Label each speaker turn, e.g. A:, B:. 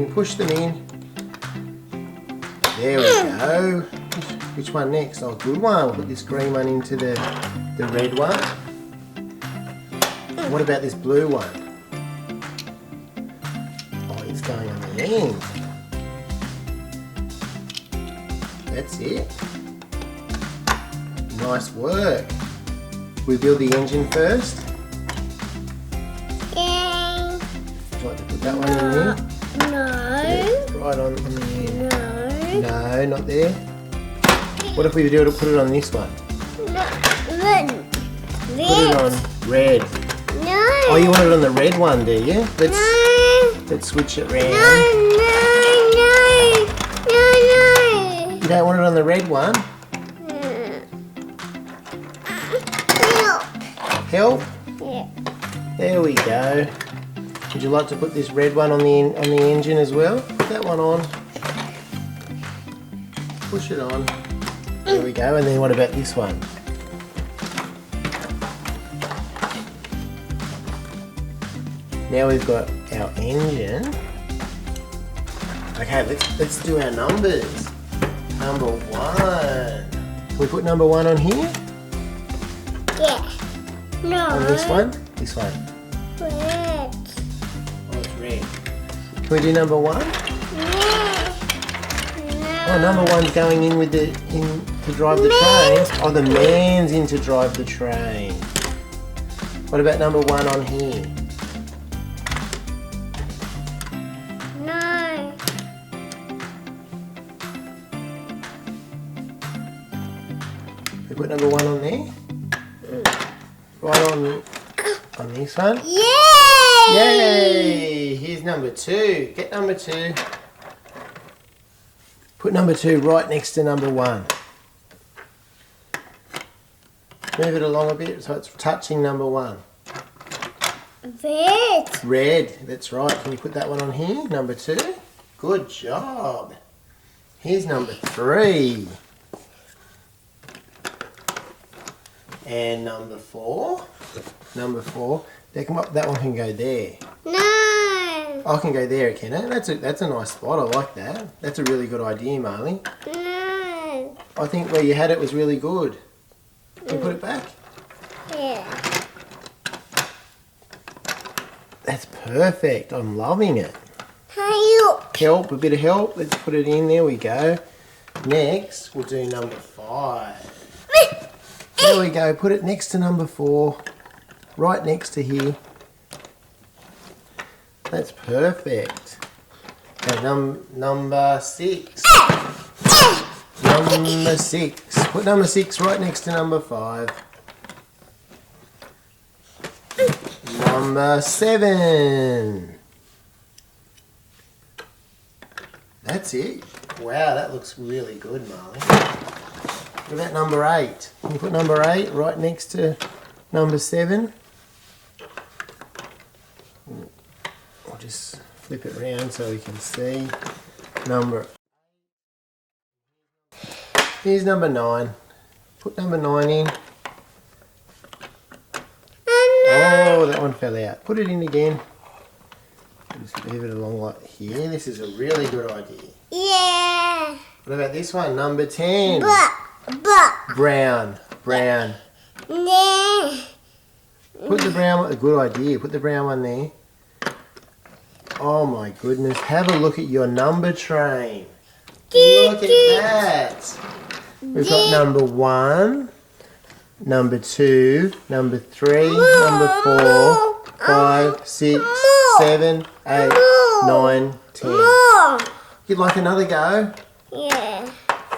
A: in, push them in. There we go. Which one next? Oh, good one. We'll put this green one into the red one. What about this blue one? Oh, it's going on the end. That's it. Nice work. We build the engine first.
B: Yeah.
A: Would you like to put that one in there?
B: No.
A: Right on the end.
B: No.
A: No, not there. What if we do it? Put it on this one.
B: No. Red.
A: Put it on red.
B: No.
A: Oh, you want it on the red one, do you?
B: No.
A: Let's switch it round.
B: No.
A: You don't want it on the red one? Help?
B: Yeah.
A: There we go. Would you like to put this red one on the engine as well? Put that one on. Push it on. There we go. And then what about this one? Now we've got our engine. Okay, let's do our numbers. Number 1. Can we put number 1 on here?
B: Yeah. No.
A: On this one? This one.
B: Red.
A: Oh, it's red. Can we do number 1?
B: No.
A: Oh, number 1's going in with to drive the train. Oh, the man's in to drive the train. What about number 1 on here?
B: No.
A: We put number 1 on there. Right on this one.
B: Yay!
A: Yay! Here's number 2. Get number 2. Put number 2 right next to number 1. Move it along a bit so it's touching number 1.
B: Red.
A: Red, that's right. Can you put that one on here? Number 2. Good job. Here's number 3. And number 4. Number 4. That one can go there.
B: No.
A: I can go there, can it? That's a nice spot. I like that. That's a really good idea, Marley.
B: No.
A: I think where you had it was really good. Can you put it back?
B: Yeah.
A: That's perfect. I'm loving it.
B: Help.
A: Help, a bit of help. Let's put it in. There we go. Next, we'll do number 5. There we go. Put it next to number 4. Right next to here. That's perfect. Okay, number 6. Number 6. Put number 6 right next to number 5. Number 7. That's it. Wow, that looks really good, Marley. What about number 8? Can you put number 8 right next to number 7? I'll just flip it around so we can see. Here's number 9. Put number 9 in. Oh, that one fell out. Put it in again. Just move it along like here. This is a really good idea.
B: Yeah.
A: What about this one? Number 10. Brown.
B: No.
A: Put the brown one. A good idea. Put the brown one there. Oh my goodness. Have a look at your number train. Look at that. We've got number 1, number 2, number 3, number 4, 5, 6, 7, 8, 9, 10.
B: More.
A: You'd like another go?
B: Yeah.